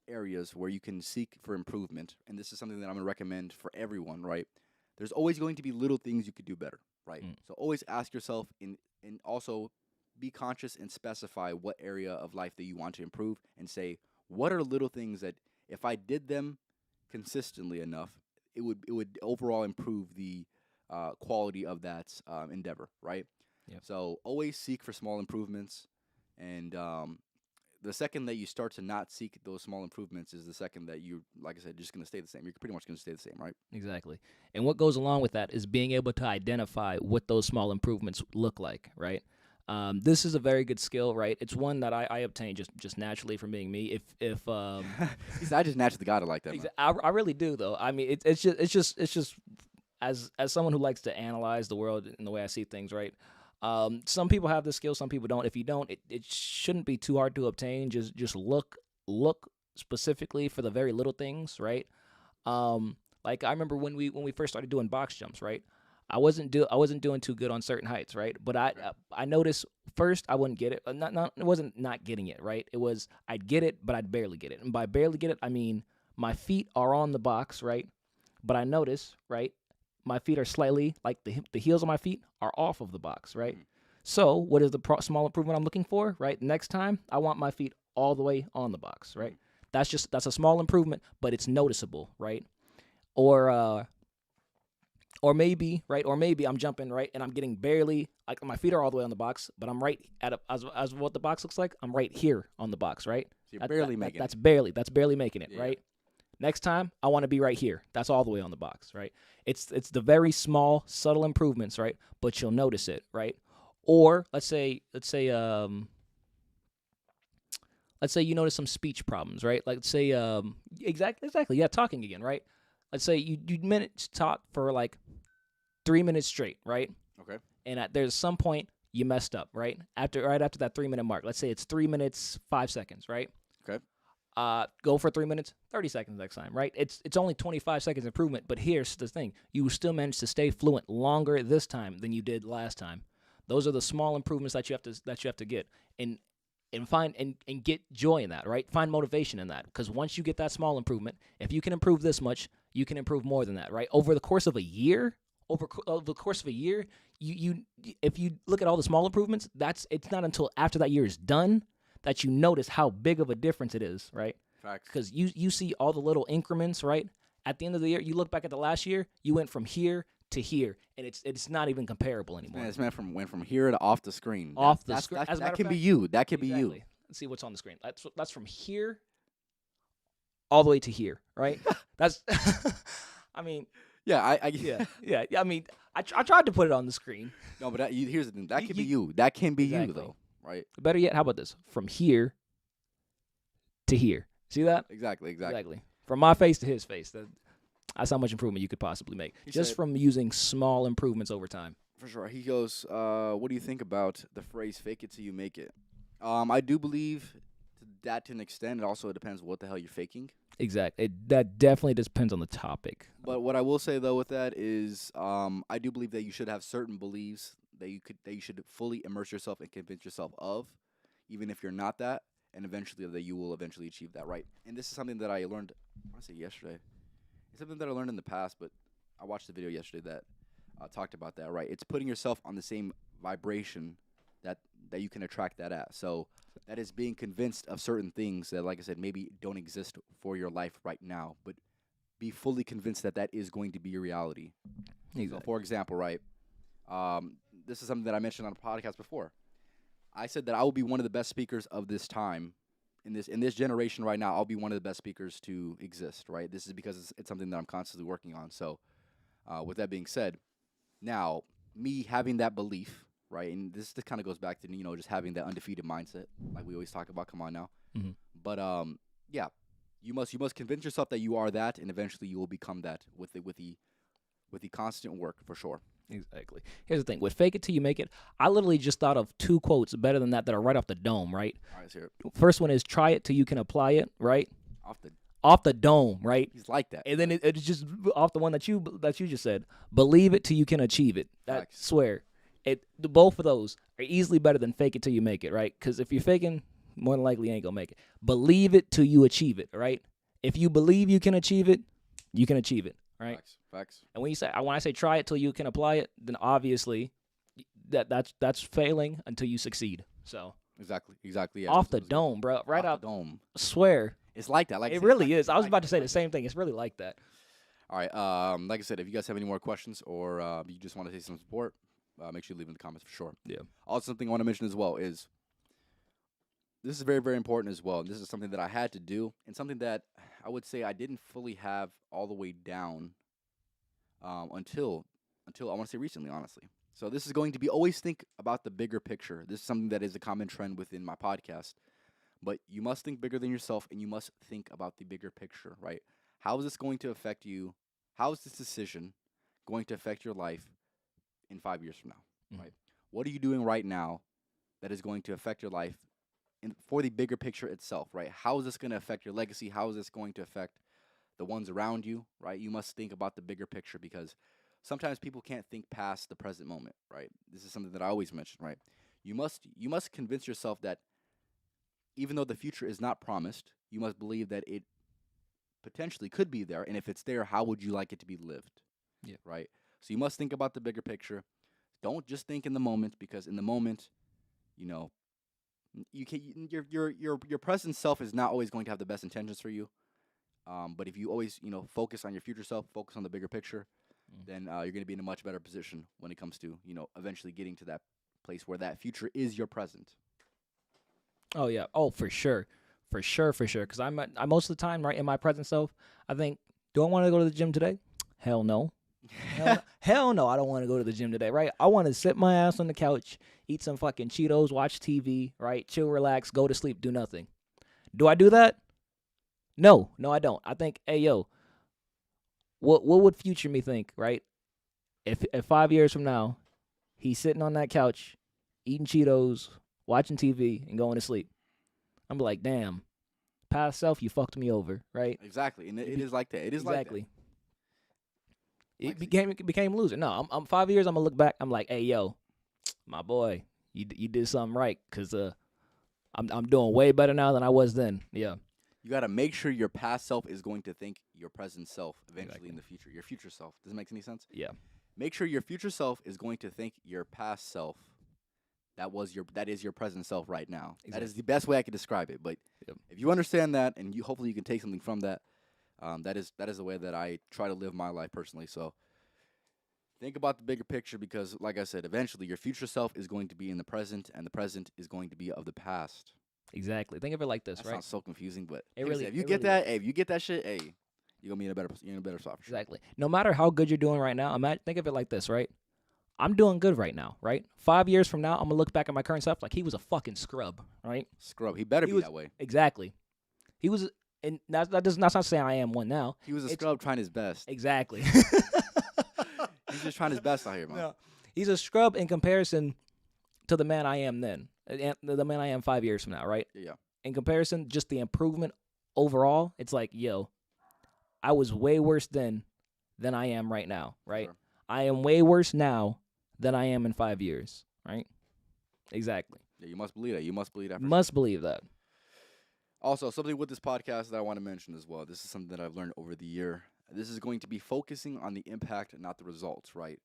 areas where you can seek for improvement, and this is something that I'm going to recommend for everyone, right? There's always going to be little things you could do better, right? So always ask yourself and also be conscious and specify what area of life that you want to improve, and say, what are little things that if I did them consistently enough, it would overall improve the quality of that endeavor, right? Yep. So always seek for small improvements, and the second that you start to not seek those small improvements is the second that you, like I said, just going to stay the same. You're pretty much going to stay the same, right? Exactly. And what goes along with that is being able to identify what those small improvements look like, right? This is a very good skill, right? It's one that I obtained just naturally from being me. If I just naturally got it like that. I really do though. I mean, it's just as someone who likes to analyze the world and the way I see things, right? Some people have this skill, some people don't. If you don't, it shouldn't be too hard to obtain. Just look specifically for the very little things, right? Like I remember when we first started doing box jumps, right? I wasn't doing too good on certain heights, right? But I noticed first I wouldn't get it. It wasn't not getting it, right? It was I'd get it, but I'd barely get it. And by barely get it, I mean my feet are on the box, right? But I notice, right? My feet are slightly, like the heels of my feet are off of the box, right? So what is the small improvement I'm looking for, right? Next time, I want my feet all the way on the box, right? That's a small improvement, but it's noticeable, right? Or maybe, right? Or maybe I'm jumping, right? And I'm getting barely, like my feet are all the way on the box, but I'm right at as what the box looks like, I'm right here on the box, right? So you're barely making it. That's barely making it, right? Next time, I want to be right here. That's all the way on the box, right? It's the very small, subtle improvements, right? But you'll notice it, right? Or let's say you notice some speech problems, right? Like say exactly, yeah, talking again, right? Let's say you minutes talk for like 3 minutes straight, right? Okay. And there's some point you messed up, right? Right after that 3 minute mark. Let's say it's 3 minutes 5 seconds, right? Okay. Go for 3 minutes, 30 seconds next time, right? It's only 25 seconds improvement, but here's the thing. You still managed to stay fluent longer this time than you did last time. Those are the small improvements that you have to get and find and get joy in that, right? Find motivation in that, because once you get that small improvement, if you can improve this much, you can improve more than that, right? Over the course of a year, you if you look at all the small improvements, it's not until after that year is done that you notice how big of a difference it is, right? Facts. Because you see all the little increments, right? At the end of the year, you look back at the last year, you went from here to here, and it's not even comparable anymore. Man, this man went from here to off the screen. Off the screen. That can be you. That can be you. Let's see what's on the screen. That's from here all the way to here, right? That's, I mean. Yeah, yeah. I mean, I tried to put it on the screen. No, but here's the thing. That can be you. That can be you, though, right? Better yet, how about this? From here to here. See that? Exactly. From my face to his face. That's how much improvement you could possibly make. He just said- from using small improvements over time. For sure. He goes, what do you think about the phrase "fake it till you make it"? I do believe that to an extent. It also depends what the hell you're faking. Exactly. That definitely depends on the topic. But what I will say though with that is, I do believe that you should have certain beliefs that you should fully immerse yourself and convince yourself of, even if you're not that, and eventually that you will eventually achieve that, right? And this is something that I learned, I want to say yesterday. It's something that I learned in the past, but I watched the video yesterday that talked about that, right? It's putting yourself on the same vibration that you can attract that at. So that is being convinced of certain things that, like I said, maybe don't exist for your life right now, but be fully convinced that that is going to be your reality. Exactly. So, for example, right, this is something that I mentioned on a podcast before. I said that I will be one of the best speakers of this time. In this generation right now, I'll be one of the best speakers to exist, right? This is because it's something that I'm constantly working on. So with that being said, now, me having that belief, right, and this kind of goes back to, just having that undefeated mindset, like we always talk about. Come on now. Mm-hmm. But, yeah, you must convince yourself that you are that, and eventually you will become that with the constant work, for sure. Exactly. Here's the thing. With fake it till you make it, I literally just thought of 2 quotes better than that are right off the dome, right? All right, let's hear it. First one is try it till you can apply it, right? Off the dome, right? He's like that. And then it's just off the one that you just said. Believe it till you can achieve it. I Facts. swear. Both of those are easily better than fake it till you make it, right? Because if you're faking, more than likely you ain't gonna make it. Believe it till you achieve it, right? If you believe you can achieve it, you can achieve it, right? Facts. And when I say try it till you can apply it, then obviously that's failing until you succeed. So Exactly. Yeah, off that's the dome, bro. Right off out the dome. Swear. It's like that. Like It really is. I was about to say the same thing. It's really like that. All right. Like I said, if you guys have any more questions or you just want to say some support, make sure you leave in the comments for sure. Yeah. Also, something I want to mention as well is this is very, very important as well. And this is something that I had to do and something that I would say I didn't fully have all the way down until I want to say recently, honestly. So this is going to be always think about the bigger picture. This is something that is a common trend within my podcast. But you must think bigger than yourself, and you must think about the bigger picture, right? How is this going to affect you? How is this decision going to affect your life in 5 years from now, right? What are you doing right now that is going to affect your life for the bigger picture itself, right? How is this going to affect your legacy? How is this going to affect the ones around you, right? You must think about the bigger picture because sometimes people can't think past the present moment, right? This is something that I always mention, right? You must convince yourself that even though the future is not promised, you must believe that it potentially could be there, and if it's there, how would you like it to be lived? Yeah. Right? So you must think about the bigger picture. Don't just think in the moment, because in the moment, you can your present self is not always going to have the best intentions for you. But if you always, focus on your future self, focus on the bigger picture, then you're going to be in a much better position when it comes to, eventually getting to that place where that future is your present. Oh yeah. Oh, for sure. Because I most of the time, right, in my present self, I think, do I want to go to the gym today? Hell no. Hell no, I don't want to go to the gym today, right? I want to sit my ass on the couch, eat some fucking Cheetos, watch TV, right? Chill, relax, go to sleep, do nothing. Do I do that? No, I don't. I think, hey, yo, what would future me think, right? If 5 years from now, he's sitting on that couch, eating Cheetos, watching TV, and going to sleep. I'm like, damn, past self, you fucked me over, right? Exactly, and it is like that. It is exactly. Like that. It became loser. No, I'm 5 years. I'm gonna look back. I'm like, hey, yo, my boy, you did something right, cause I'm doing way better now than I was then. Yeah. You gotta make sure your past self is going to think your present self eventually in the future. Your future self. Does it make any sense? Yeah. Make sure your future self is going to think your past self. That is your present self right now. Exactly. That is the best way I can describe it. But if you understand that, and hopefully you can take something from that, that is the way that I try to live my life personally. So think about the bigger picture because, like I said, eventually your future self is going to be in the present, and the present is going to be of the past. Exactly. Think of it like this, that right? Sounds so confusing, but if you get that shit, hey, you're gonna be in a better spot. For sure. Exactly. No matter how good you're doing right now, think of it like this, right? I'm doing good right now, right? 5 years from now, I'm gonna look back at my current self like he was a fucking scrub, right? Scrub. He better be that way. Exactly. He was and that's not saying I am one now. He was a It's- scrub trying his best. Exactly. He's just trying his best out here, man. No, he's a scrub in comparison to the man I am then, and the man I am 5 years from now, right? Yeah. In comparison, just the improvement overall, it's like, yo, I was way worse then than I am right now, right? Sure. I am way worse now than I am in 5 years, right? Exactly. Yeah, you must believe that. You must believe that. For Must believe that. Also, something with this podcast that I want to mention as well. This is something that I've learned over the year. This is going to be focusing on the impact, not the results, right?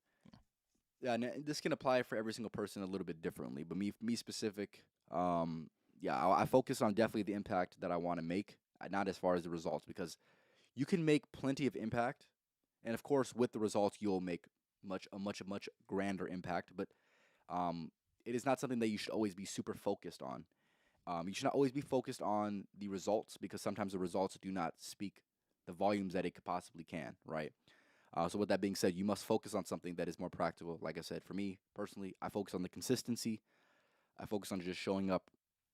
Yeah, and this can apply for every single person a little bit differently. But me specific, I focus on definitely the impact that I want to make, not as far as the results, because you can make plenty of impact, and of course, with the results, you'll make a much grander impact. But it is not something that you should always be super focused on. You should not always be focused on the results because sometimes the results do not speak the volumes that it could possibly can, right? So with that being said, you must focus on something that is more practical. Like I said, for me personally, I focus on the consistency. I focus on just showing up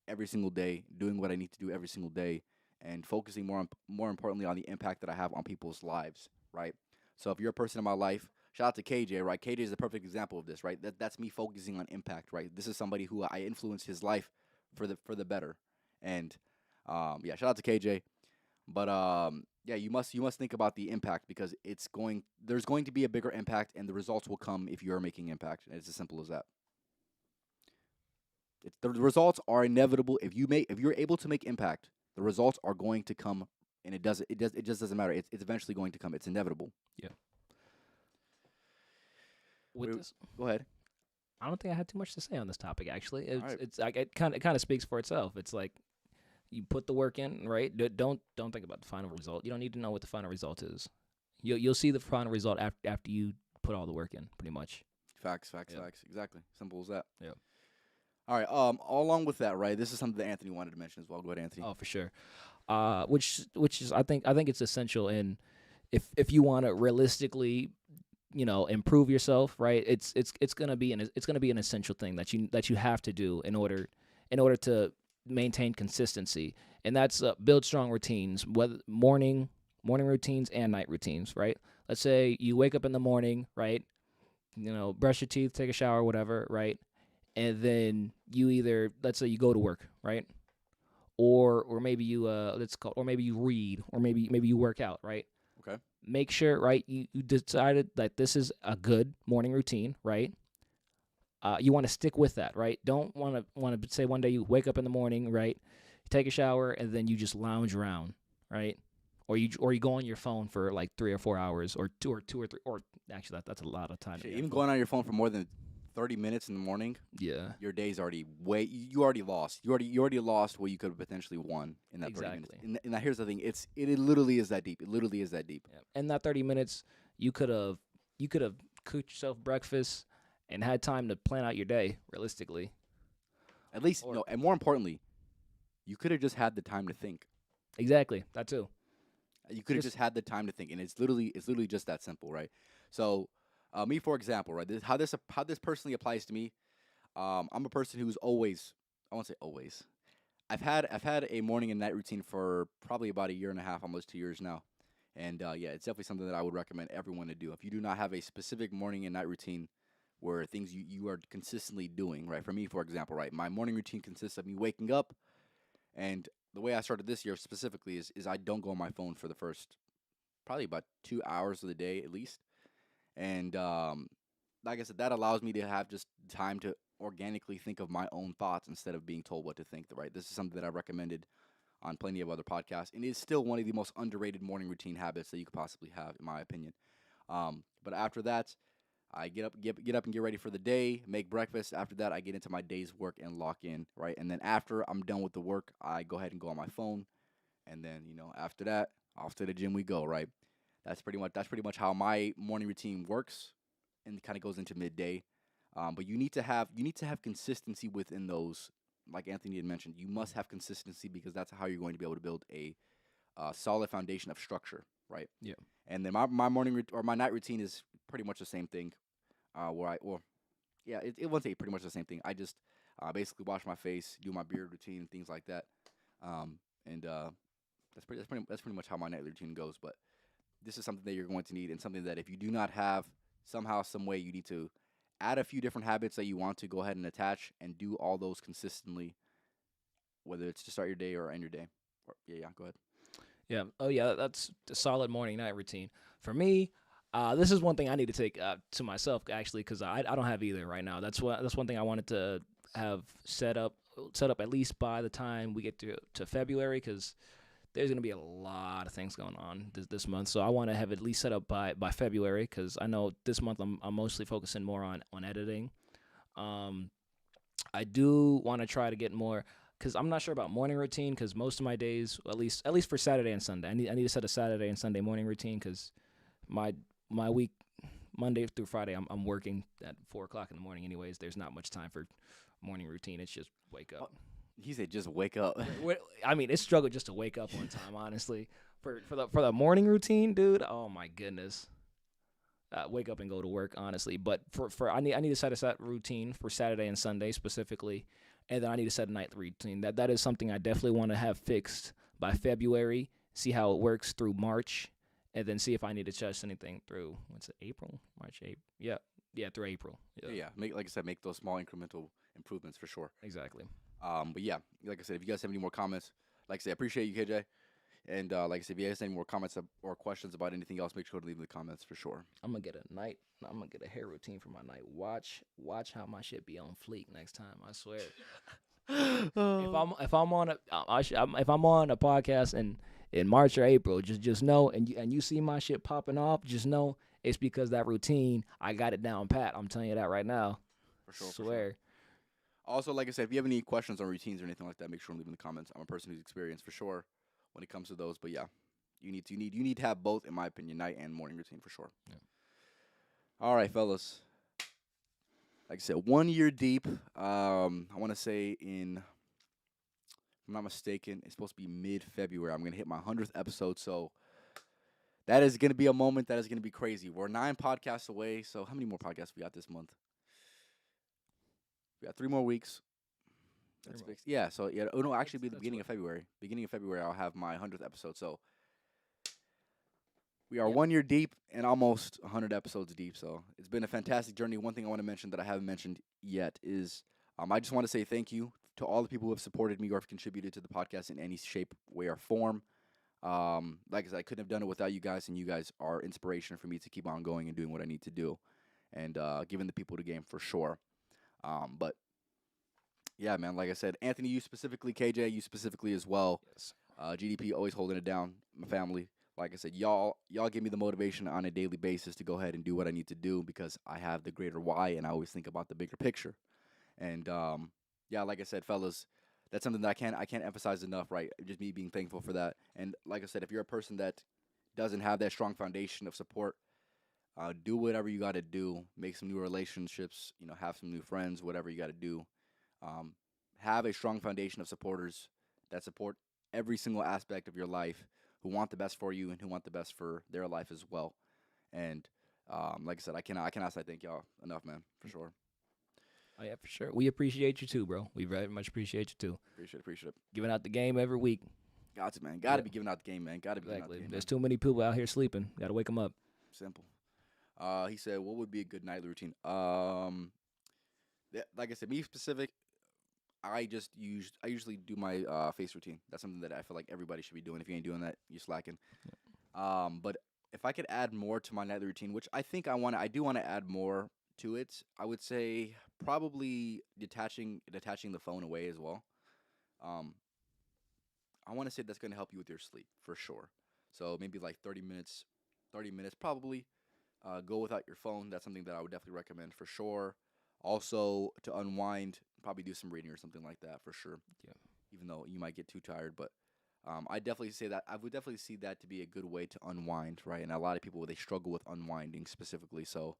every single day, doing what I need to do every single day, and focusing more importantly on the impact that I have on people's lives, right? So if you're a person in my life, shout out to KJ, right? KJ is a perfect example of this, right? That's me focusing on impact, right? This is somebody who I influenced his life for the better. And shout out to KJ. But you must think about the impact because there's going to be a bigger impact, and the results will come if you are making impact. And it's as simple as that. The results are inevitable if you're able to make impact. The results are going to come, and it just doesn't matter. It's eventually going to come. It's inevitable. Yeah. With this, Go ahead. I don't think I had too much to say on this topic. Actually, right. it's like it kind of speaks for itself. It's like you put the work in, right? Don't think about the final result. You don't need to know what the final result is. You'll see the final result after you put all the work in, pretty much. Facts. Exactly. Simple as that. Yeah. All right. All along with that, right? This is something that Anthony wanted to mention as well. Go ahead, Anthony. Oh, for sure. Which is I think it's essential in if you want to realistically, improve yourself, right? It's gonna be an essential thing that you have to do in order to maintain consistency, and that's build strong routines, whether morning routines and night routines, right? Let's say you wake up in the morning, right? Brush your teeth, take a shower, whatever, right? And then let's say you go to work, right? Or maybe you or maybe you read, or maybe you work out, right? Okay. Make sure, right, you decided that this is a good morning routine, right? You want to stick with that, right? Don't want to say one day you wake up in the morning, right? You take a shower and then you just lounge around, right? Or you go on your phone for like 3 or 4 hours, or two or three, or actually that's a lot of time. Shit, even going on your phone for more than 30 minutes in the morning, yeah, your day's already you already lost. You already lost what you could have potentially won in that 30 minutes. And here's the thing, it literally is that deep. It literally is that deep. Yeah. In that 30 minutes, you could have cooked yourself breakfast and had time to plan out your day realistically. At least, and more importantly, you could have just had the time to think. Exactly, that too. You could have just had the time to think, and it's literally just that simple, right? So, me for example, right? How this personally applies to me. I'm a person who's always, I won't say always. I've had a morning and night routine for probably about a year and a half, almost 2 years now, and it's definitely something that I would recommend everyone to do. If you do not have a specific morning and night routine, where things you are consistently doing, right? For me, for example, right, my morning routine consists of me waking up, and the way I started this year specifically is I don't go on my phone for the first probably about 2 hours of the day at least, and like I said, that allows me to have just time to organically think of my own thoughts instead of being told what to think. Right, this is something that I recommended on plenty of other podcasts, and it's still one of the most underrated morning routine habits that you could possibly have, in my opinion. But after that, I get up and get ready for the day, make breakfast. After that, I get into my day's work and lock in, right? And then after I'm done with the work, I go ahead and go on my phone, and then after that, off to the gym we go, right? That's pretty much how my morning routine works, and kind of goes into midday. But you need to have consistency within those. Like Anthony had mentioned, you must have consistency because that's how you're going to be able to build a solid foundation of structure, right? Yeah. And then my morning or my night routine is pretty much the same thing. It won't say pretty much the same thing. I just basically wash my face, do my beard routine, things like that. And That's pretty much how my nightly routine goes. But this is something that you're going to need, and something that if you do not have somehow, some way, you need to add a few different habits that you want to go ahead and attach and do all those consistently, whether it's to start your day or end your day. Yeah, go ahead. Yeah. Oh, yeah. That's a solid morning night routine for me. This is one thing I need to take to myself actually, because I don't have either right now. That's one thing I wanted to have set up at least by the time we get to February, because there's gonna be a lot of things going on this month. So I want to have at least set up by February, because I know this month I'm mostly focusing more on editing. Um, I do want to try to get more, because I'm not sure about morning routine, because most of my days, at least for Saturday and Sunday, I need to set a Saturday and Sunday morning routine, because my week Monday through Friday I'm working at 4 o'clock in the morning. Anyways, there's not much time for morning routine. It's just wake up. He said, "Just wake up." I mean, it's struggle just to wake up on time, honestly. For the morning routine, dude. Oh my goodness. Wake up and go to work, honestly. But for I need to set a set routine for Saturday and Sunday specifically, and then I need to set a nightly routine. That is something I definitely want to have fixed by February. See how it works through March, and then see if I need to adjust anything through April, March, April. Yeah, through April. Yeah. Like I said, make those small incremental improvements for sure. Exactly. But yeah, like I said, if you guys have any more comments, like I said, I appreciate you, KJ. And like I said, if you guys have any more comments or questions about anything else, make sure to leave in the comments for sure. I'm gonna get a hair routine for my night. Watch how my shit be on fleek next time. I swear. If I'm on a podcast in March or April, just know, and you see my shit popping off, just know it's because that routine, I got it down pat. I'm telling you that right now. For sure. Swear. For sure. Also, like I said, if you have any questions on routines or anything like that, make sure to leave in the comments. I'm a person who's experienced for sure when it comes to those. But yeah, you need to have both, in my opinion, night and morning routine for sure. Yeah. All right, fellas. Like I said, 1 year deep. I want to say if I'm not mistaken, it's supposed to be mid-February. I'm gonna hit my 100th episode, so that is gonna be a moment that is gonna be crazy. We're 9 podcasts away. So how many more podcasts we got this month? We got 3 more weeks. That's fixed. Yeah. So yeah. Oh no, actually, be the beginning of February. Beginning of February, I'll have my 100th episode. So we are 1 year deep and almost 100 episodes deep. So it's been a fantastic journey. One thing I want to mention that I haven't mentioned yet is I just want to say thank you to all the people who have supported me or have contributed to the podcast in any shape, way, or form. Like I said, I couldn't have done it without you guys, and you guys are inspiration for me to keep on going and doing what I need to do, and giving the people the game for sure. But yeah, man, like I said, Anthony, you specifically, KJ, you specifically as well. Yes. GDP always holding it down. My family, like I said, y'all give me the motivation on a daily basis to go ahead and do what I need to do, because I have the greater why, and I always think about the bigger picture. And yeah, like I said, fellas, that's something that I can't emphasize enough, right? Just me being thankful for that. And like I said, if you're a person that doesn't have that strong foundation of support, do whatever you got to do. Make some new relationships, have some new friends, whatever you got to do. Have a strong foundation of supporters that support every single aspect of your life, who want the best for you and who want the best for their life as well. And like I said, I cannot say thank y'all enough, man, for sure. Oh yeah, for sure. We appreciate you too, bro. We very much appreciate you too. Appreciate it. Giving out the game every week. Got to, man. Got to be giving out the game, man. Got to be giving out the game. There's too many people out here sleeping. Got to wake them up. Simple. He said, what would be a good nightly routine? Like I said, me specific, I usually do my face routine. That's something that I feel like everybody should be doing. If you ain't doing that, you're slacking. Yeah. But if I could add more to my nightly routine, which I think I do want to add more to it, I would say probably detaching the phone away as well. I want to say that's going to help you with your sleep for sure. So maybe like 30 minutes probably. Go without your phone. That's something that I would definitely recommend for sure. Also, to unwind, probably do some reading or something like that for sure. Yeah. Even though you might get too tired, but I definitely say that I would definitely see that to be a good way to unwind, right? And a lot of people, they struggle with unwinding specifically. So,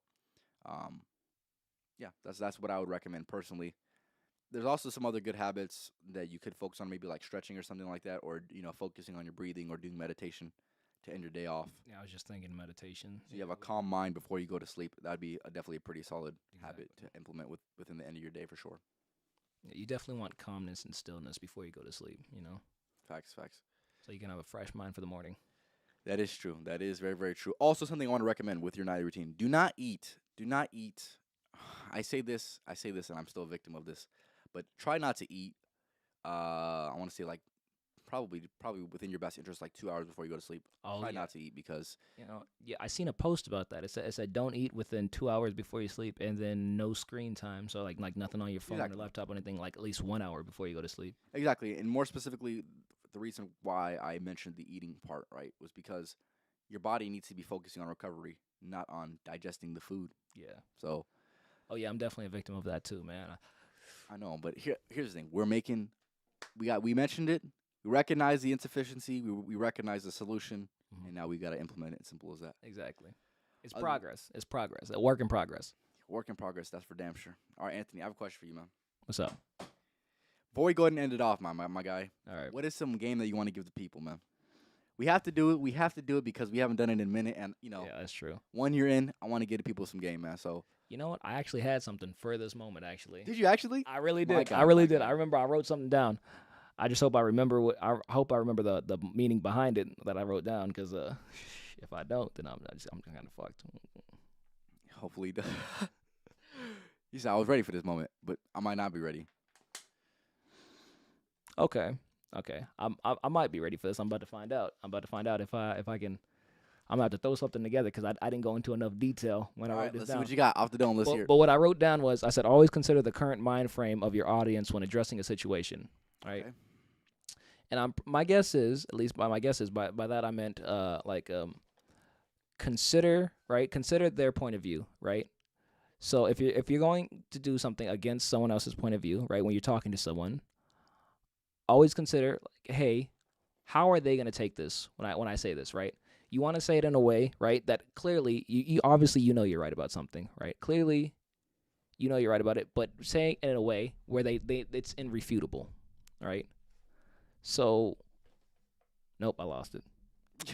yeah, that's what I would recommend personally. There's also some other good habits that you could focus on, maybe like stretching or something like that, or focusing on your breathing or doing meditation to end your day off. Yeah, I was just thinking meditation. So you have a calm mind before you go to sleep. That'd be definitely a pretty solid habit to implement within the end of your day for sure. Yeah, you definitely want calmness and stillness before you go to sleep. Facts. So you can have a fresh mind for the morning. That is true. That is very, very true. Also, something I want to recommend with your night routine: do not eat. Do not eat. I say this, and I'm still a victim of this. But try not to eat. I want to say like probably within your best interest, like 2 hours before you go to sleep. Oh, Try yeah. not to eat because Yeah, I seen a post about that. It said don't eat within 2 hours before you sleep, and then no screen time. So like nothing on your phone Exactly. or laptop or anything. Like at least 1 hour before you go to sleep. exactly, and more specifically, the reason why I mentioned the eating part, right, was because your body needs to be focusing on recovery, not on digesting the food. Yeah. So Oh yeah, I'm definitely a victim of that too, man. I know, but here's the thing: we mentioned it. We recognize the insufficiency. We recognize the solution, Mhm. and now we got to implement it. Simple as that. Exactly. It's Other- progress. It's progress. A work in progress. Work in progress. That's for damn sure. All right, Anthony, I have a question for you, man. What's up? Before we go ahead and end it off, my guy, All right. what is some game that you want to give the people, man? We have to do it. We have to do it because we haven't done it in a minute, and Yeah, that's true. 1 year in, I want to get the people some game, man. So You know what? I actually had something for this moment. Actually, did you actually? I really My did. God, I really my did. God. I remember I wrote something down. I just hope I remember I hope I remember the meaning behind it that I wrote down. Because if I don't, then I'm kind of fucked. Hopefully, he does. You said I was ready for this moment, but I might not be ready. Okay. I might be ready for this. I'm about to find out. If I can. I'm gonna have to throw something together because I didn't go into enough detail when I All wrote right, this let's down. see what you got off the dome. Let's hear it. But what I wrote down was I said always consider the current mind frame of your audience when addressing a situation. Right. Okay. And my guess is, at least by that I meant consider their point of view, right? So if you're going to do something against someone else's point of view, right, when you're talking to someone, always consider like, hey, how are they going to take this when I say this, right? You want to say it in a way, right, that clearly you obviously you know you're right about something, right? Clearly you know you're right about it, but saying it in a way where they it's irrefutable, right? So nope, I lost it.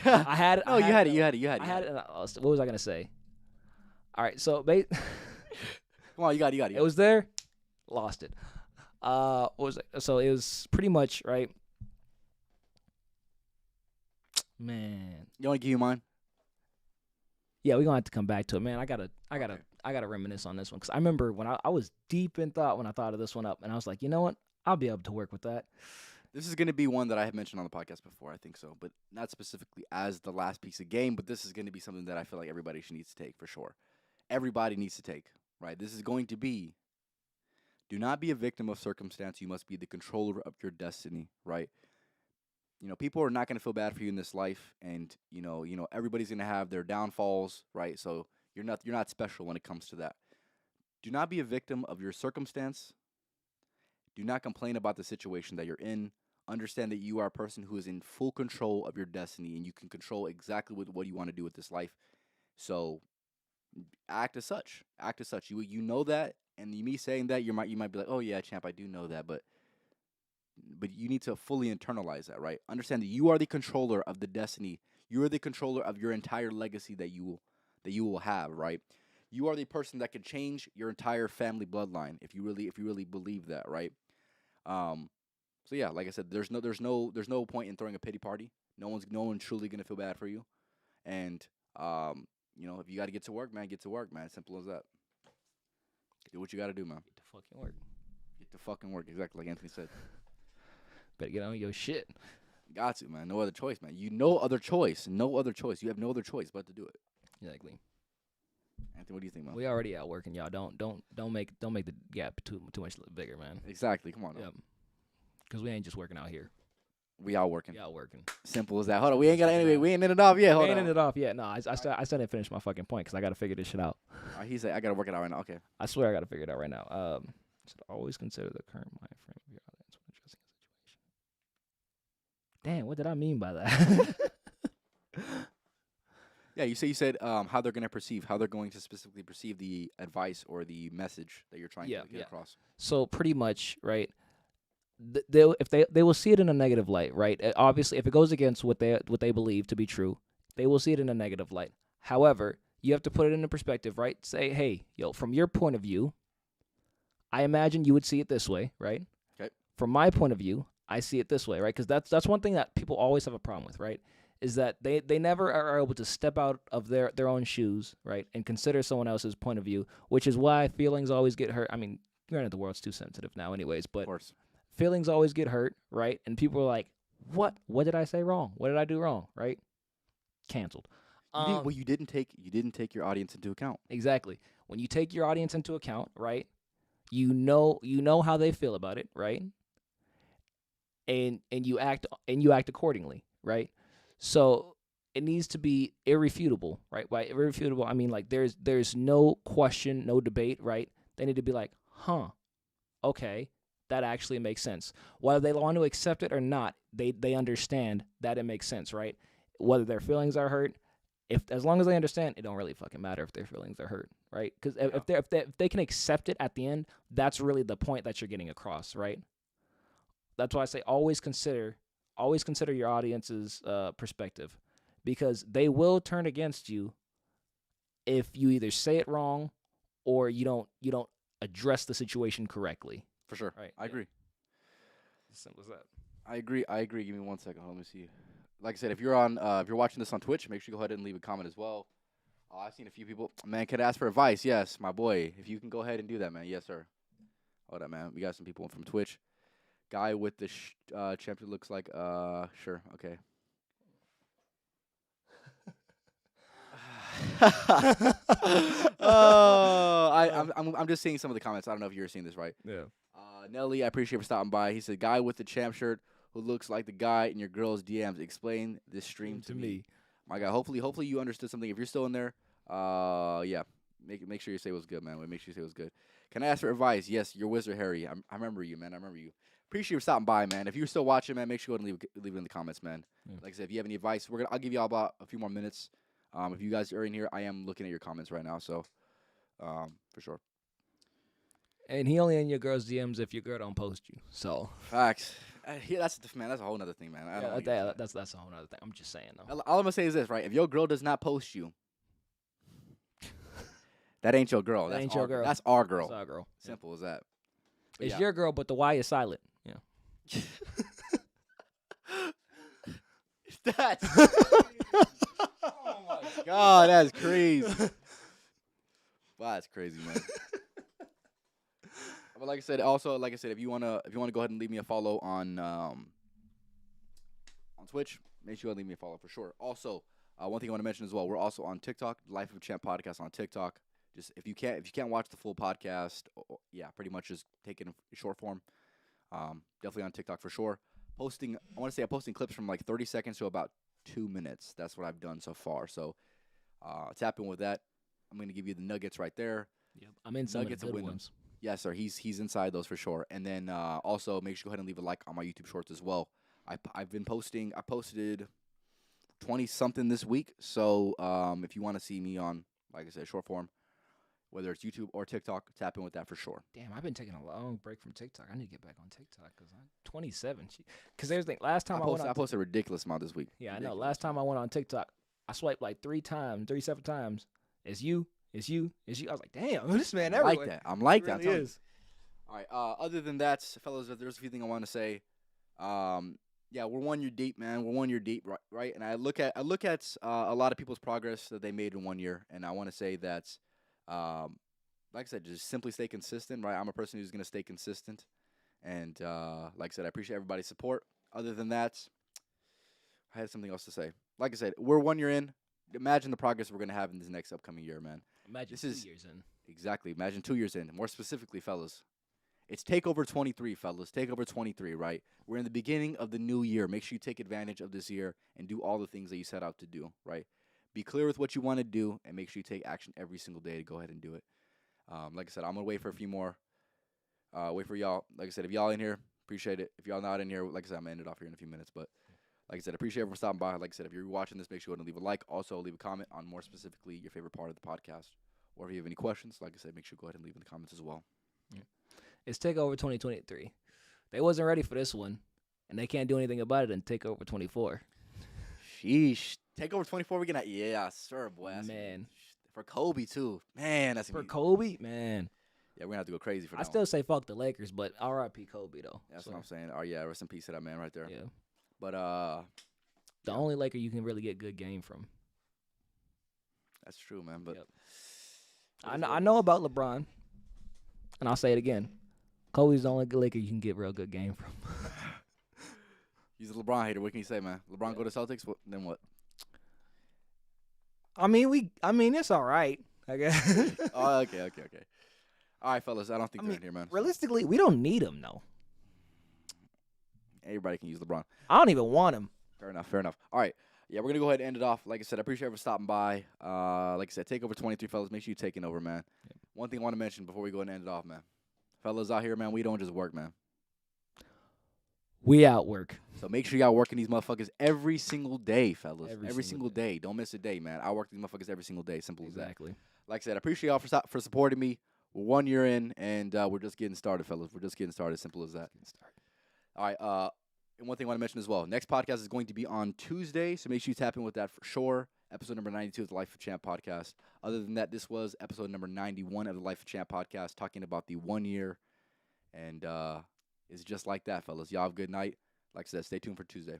I had it. No, you had it. You had it. I had it and I lost it. What was I going to say? All right, so Come on, you got it. it was there, lost it. What was it? So it was pretty much, right? Man. You want to give you mine? Yeah, we're gonna have to come back to it, man. I Okay. gotta reminisce on this one because I remember when I was deep in thought when I thought of this one up, and I was like, you know what? I'll be able to work with that. This is going to be one that I have mentioned on the podcast before, I think so, but not specifically as the last piece of game, but this is going to be something that I feel like everybody needs to take for sure. Everybody needs to take, right? This is going to be, do not be a victim of circumstance. You must be the controller of your destiny, right? People are not going to feel bad for you in this life, and everybody's going to have their downfalls, right? So you're not special when it comes to that. Do not be a victim of your circumstance. Do not complain about the situation that you're in. Understand that you are a person who is in full control of your destiny, and you can control exactly what you want to do with this life. So act as such. Act as such. You know that, and me saying that, you might be like, oh yeah, champ, I do know that, but you need to fully internalize that, right? Understand that you are the controller of the destiny. You are the controller of your entire legacy that you will have, right? You are the person that can change your entire family bloodline if you really believe that, right? So yeah, like I said, there's no point in throwing a pity party. No one's truly gonna feel bad for you, and if you got to get to work, man, get to work, man. Simple as that. Do what you got to do, man. Get to fucking work. Get to fucking work, exactly like Anthony said. Better get on your shit. Got to, man. No other choice, man. No other choice. No other choice. You have no other choice but to do it. Exactly. Anthony, what do you think, man? We already out working, y'all. Don't make the gap too much bigger, man. Exactly. Come on. Yeah. Because we ain't just working out here. We all working. We out working. Simple as that. Hold on. We ain't ended it off yet. Hold We ain't on. ended it off yet. No, I still didn't finish my fucking point because I got to figure this shit out. He said, I got to work it out right now. Okay. I swear I got to figure it out right now. Should always consider the current mind frame of your audience when addressing a situation. Damn, what did I mean by that? Yeah, you said how they're going to specifically perceive the advice or the message that you're trying to get across. So pretty much, right? They will see it in a negative light, right? Obviously, if it goes against what they believe to be true, they will see it in a negative light. However, you have to put it into perspective, right? Say, hey, from your point of view, I imagine you would see it this way, right? Okay. From my point of view, I see it this way, right? Because that's one thing that people always have a problem with, right? Is that they never are able to step out of their own shoes, right, and consider someone else's point of view, which is why feelings always get hurt. I mean, granted, the world's too sensitive now, anyways, Of but course. feelings always get hurt, right? And people are like, "What? What did I say wrong? What did I do wrong?" Right? Canceled. You didn't take your audience into account. Exactly. When you take your audience into account, right? You know how they feel about it, right? And you act accordingly, right? So it needs to be irrefutable, right? By irrefutable, I mean like there's no question, no debate, right? They need to be like, huh, okay, that actually makes sense. Whether they want to accept it or not, they understand that it makes sense, right? Whether their feelings are hurt, as long as they understand, it don't really fucking matter if their feelings are hurt, right? Because if they can accept it at the end, that's really the point that you're getting across, right? That's why I say always consider your audience's perspective, because they will turn against you if you either say it wrong or you don't address the situation correctly. For sure. Right. I agree. As simple as that. I agree. Give me 1 second. Let me see. Like I said, if you're watching this on Twitch, make sure you go ahead and leave a comment as well. I've seen a few people. Man, could I ask for advice? Yes, my boy. If you can go ahead and do that, man. Yes, sir. Hold up, man. We got some people from Twitch. Guy with the champion looks like sure, okay. I'm just seeing some of the comments. I don't know if you're seeing this right. Yeah. Nelly, I appreciate you for stopping by. He said, "Guy with the champ shirt who looks like the guy in your girl's DMs. Explain this stream to me." My guy, hopefully you understood something. If you're still in there, yeah, make sure you say it was good, man. Make sure you say it was good. Can I ask for advice? Yes, you're Wizard Harry. I remember you, man. I remember you. Appreciate you for stopping by, man. If you're still watching, man, make sure you go and leave it in the comments, man. Yeah. Like I said, if you have any advice, I'll give you all about a few more minutes. If you guys are in here, I am looking at your comments right now, so for sure. And he only in your girl's DMs if your girl don't post you. So Facts. That's a whole nother thing, man. That's a whole other thing. I'm just saying though. All I'm gonna say is this, right? If your girl does not post you, that ain't your girl. That's our girl. That's our girl. That's our girl. Simple as that. But It's your girl, but the Y is silent. Yeah. That's oh my god, that's crazy. Wow, that's crazy, man. But like I said, if you wanna go ahead and leave me a follow on Twitch, make sure you leave me a follow for sure. Also, one thing I want to mention as well, we're also on TikTok, Life of a Champ podcast on TikTok. Just if you can't watch the full podcast, yeah, pretty much just take it in short form. Definitely on TikTok for sure. I'm posting clips from like 30 seconds to about 2 minutes. That's what I've done so far. So tap in with that. I'm going to give you the nuggets right there. Yep. I'm in some nuggets of the good ones. Yes, sir. He's inside those for sure. And then also make sure you go ahead and leave a like on my YouTube shorts as well. I've been posting. I posted 20-something this week. So if you want to see me on, like I said, short form, whether it's YouTube or TikTok, tap in with that for sure. Damn, I've been taking a long break from TikTok. I need to get back on TikTok because I'm 27. Because there's the last time I posted a ridiculous amount this week. Yeah, ridiculous. I know. Last time I went on TikTok, I swiped like 37 times. It's you. I was like, damn, this man everywhere. I'm like that. Really is. All right. Other than that, fellas, there's a few things I want to say. Yeah, we're 1 year deep, man. We're 1 year deep, right? And I look at a lot of people's progress that they made in 1 year, and I want to say that, like I said, just simply stay consistent, right? I'm a person who's gonna stay consistent, and like I said, I appreciate everybody's support. Other than that, I had something else to say. Like I said, we're 1 year in. Imagine the progress we're gonna have in this next upcoming year, man. Imagine 2 years in. Exactly. Imagine 2 years in. More specifically, fellas. It's Takeover 23, fellas. Takeover 23, right? We're in the beginning of the new year. Make sure you take advantage of this year and do all the things that you set out to do, right? Be clear with what you want to do and make sure you take action every single day to go ahead and do it. Like I said, I'm going to wait for a few more. Wait for y'all. Like I said, if y'all in here, appreciate it. If y'all not in here, like I said, I'm going to end it off here in a few minutes. But like I said, appreciate everyone stopping by. Like I said, if you're watching this, make sure you go and leave a like. Also, leave a comment on more specifically your favorite part of the podcast. Or if you have any questions, like I said, make sure you go ahead and leave in the comments as well. Yeah. It's Takeover 2023. They wasn't ready for this one, and they can't do anything about it in Takeover 24. Sheesh. Takeover 24, we're going to, yeah, sir, boy. Man. For Kobe, too. Man, that's for Kobe, man. Yeah, we're gonna have to go crazy for that. I still say fuck the Lakers, but R.I.P. Kobe though. That's what I'm saying. Oh yeah, rest in peace to that man right there. Yeah. But The only Laker you can really get good game from. that's true, man. But Yep. I know about LeBron, and I'll say it again. Kobe's the only Laker you can get real good game from. He's a LeBron hater. What can you say, man? LeBron go to Celtics, then what? I mean, it's all right. I guess. Oh, okay. All right, fellas. I don't think they're in here, man. Realistically, we don't need him though. Everybody can use LeBron. I don't even want him. Fair enough. All right. Yeah, we're going to go ahead and end it off. Like I said, I appreciate everyone stopping by. Like I said, take over 23, fellas. Make sure you're taking over, man. Yep. One thing I want to mention before we go ahead and end it off, man. Fellas out here, man, we don't just work, man. We outwork. So make sure y'all working these motherfuckers every single day, fellas. Every single day. Don't miss a day, man. I work these motherfuckers every single day. Simple as that. Exactly. Like I said, I appreciate y'all for supporting me. We're 1 year in, and we're just getting started, fellas. We're just getting started. Simple as that. All right. And one thing I want to mention as well. Next podcast is going to be on Tuesday, so make sure you tap in with that for sure. Episode number 92 of the Life of Champ podcast. Other than that, this was episode number 91 of the Life of Champ podcast, talking about the 1 year. And it's just like that, fellas. Y'all have a good night. Like I said, stay tuned for Tuesday.